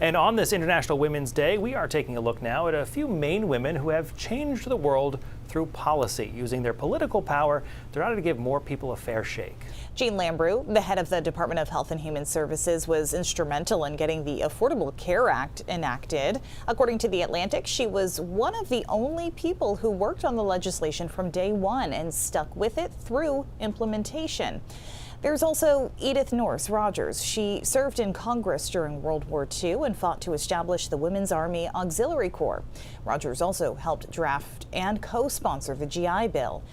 And on this International Women's Day, we are taking a look now at a few Maine women who have changed the world through policy, using their political power to try to give more people a fair shake. Jean Lambrou, the head of the Department of Health and Human Services, was instrumental in getting the Affordable Care Act enacted. According to The Atlantic, she was one of the only people who worked on the legislation from day one and stuck with it through implementation. There's also Edith Norse Rogers. She served in Congress during World War II and fought to establish the Women's Army Auxiliary Corps. Rogers also helped draft and co-sponsor the GI Bill.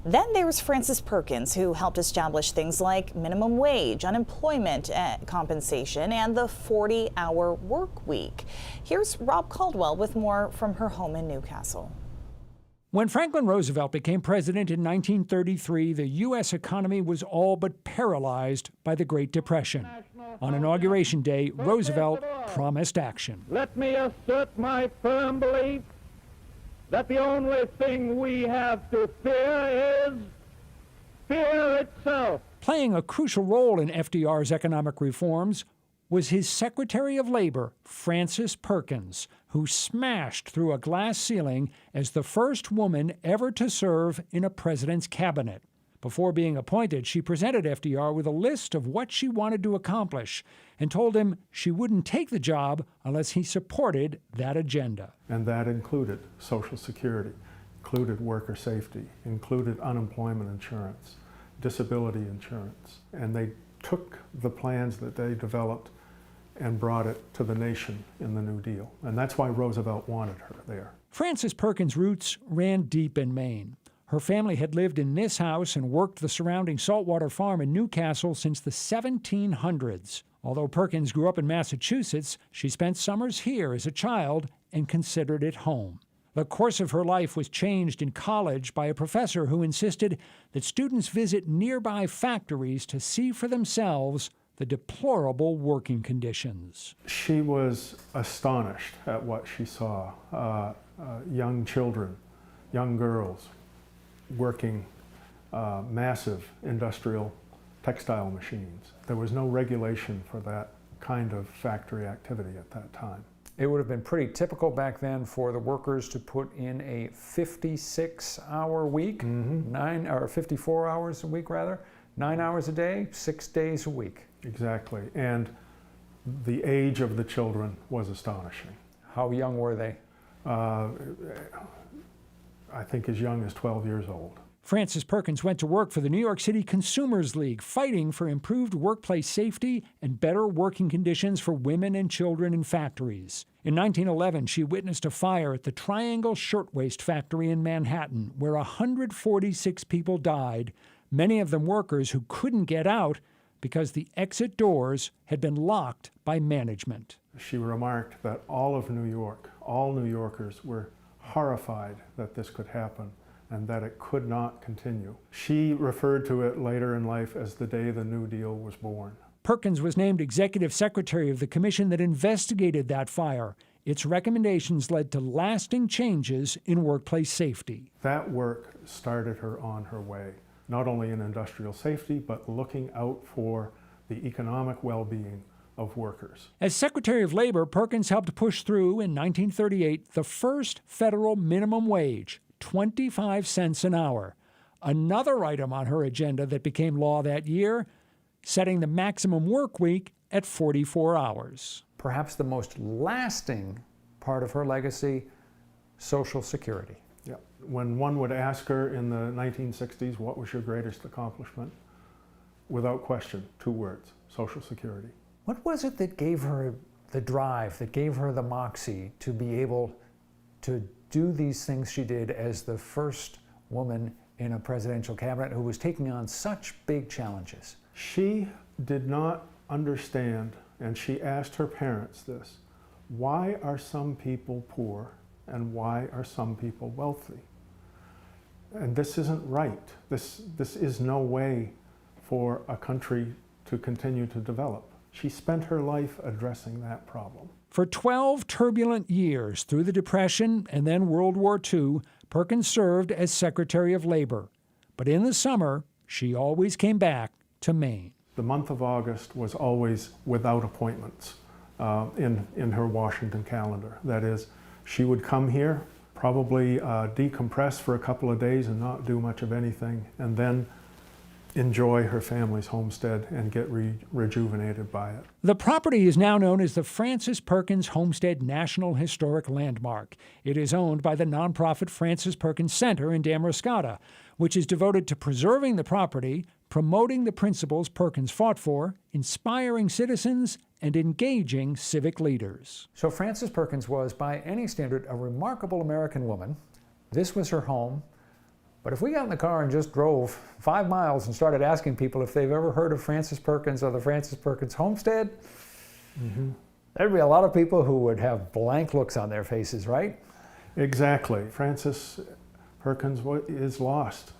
Then there's Frances Perkins, who helped establish things like minimum wage, unemployment compensation, and the 40-hour work week. Here's Rob Caldwell with more from her home in Newcastle. When Franklin Roosevelt became president in 1933, the U.S. economy was all but paralyzed by the Great Depression. On Inauguration Day, Roosevelt promised action. Let me assert my firm belief that the only thing we have to fear is fear itself. Playing a crucial role in FDR's economic reforms was his Secretary of Labor, Frances Perkins, who smashed through a glass ceiling as the first woman ever to serve in a president's cabinet. Before being appointed, she presented FDR with a list of what she wanted to accomplish and told him she wouldn't take the job unless he supported that agenda. And that included Social Security, included worker safety, included unemployment insurance, disability insurance. And they took the plans that they developed and brought it to the nation in the New Deal. And that's why Roosevelt wanted her there. Frances Perkins' roots ran deep in Maine. Her family had lived in this house and worked the surrounding saltwater farm in Newcastle since the 1700s. Although Perkins grew up in Massachusetts, she spent summers here as a child and considered it home. The course of her life was changed in college by a professor who insisted that students visit nearby factories to see for themselves the deplorable working conditions. She was astonished at what she saw. Young children, young girls, working massive industrial textile machines. There was no regulation for that kind of factory activity at that time. It would have been pretty typical back then for the workers to put in a 56-hour week, 54 hours a week rather, 9 hours a day, 6 days a week. Exactly, and the age of the children was astonishing. How young were they? I think as young as 12 years old. Frances Perkins went to work for the New York City Consumers League, fighting for improved workplace safety and better working conditions for women and children in factories. In 1911, she witnessed a fire at the Triangle Shirtwaist Factory in Manhattan, where 146 people died, many of them workers who couldn't get out because the exit doors had been locked by management. She remarked that all of New York, all New Yorkers were horrified that this could happen and that it could not continue. She referred to it later in life as the day the New Deal was born. Perkins was named executive secretary of the commission that investigated that fire. Its recommendations led to lasting changes in workplace safety. That work started her on her way, not only in industrial safety, but looking out for the economic well-being of workers. As Secretary of Labor, Perkins helped push through in 1938 the first federal minimum wage, 25 cents an hour. Another item on her agenda that became law that year, setting the maximum work week at 44 hours. Perhaps the most lasting part of her legacy, Social Security. Yeah. When one would ask her in the 1960s, what was your greatest accomplishment? Without question, 2 words, Social Security. What was it that gave her the drive, that gave her the moxie to be able to do these things she did as the first woman in a presidential cabinet who was taking on such big challenges? She did not understand, and she asked her parents this, why are some people poor and why are some people wealthy? And this isn't right. This is no way for a country to continue to develop. She spent her life addressing that problem. For 12 turbulent years through the Depression and then World War II, Perkins served as Secretary of Labor. But in the summer, she always came back to Maine. The month of August was always without appointments. in her Washington calendar. That is, she would come here, probably decompress for a couple of days and not do much of anything, and then enjoy her family's homestead and get rejuvenated by it. The property is now known as the Frances Perkins Homestead National Historic Landmark. It is owned by the nonprofit Frances Perkins Center in Damariscotta, which is devoted to preserving the property, promoting the principles Perkins fought for, inspiring citizens, and engaging civic leaders. So Frances Perkins was, by any standard, a remarkable American woman. This was her home. But if we got in the car and just drove 5 miles and started asking people if they've ever heard of Frances Perkins or the Frances Perkins Homestead, there'd be a lot of people who would have blank looks on their faces, right? Exactly. Frances Perkins is lost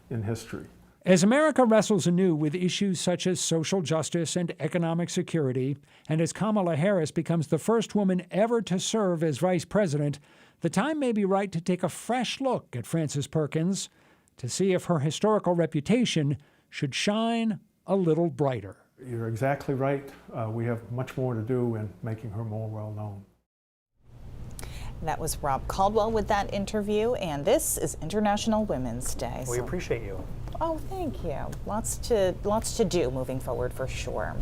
in history. As America wrestles anew with issues such as social justice and economic security, and as Kamala Harris becomes the first woman ever to serve as vice president, the time may be right to take a fresh look at Frances Perkins to see if her historical reputation should shine a little brighter. You're exactly right. We have much more to do in making her more well known. That was Rob Caldwell with that interview, and this is International Women's Day. We appreciate you. Oh, thank you. Lots to do moving forward for sure.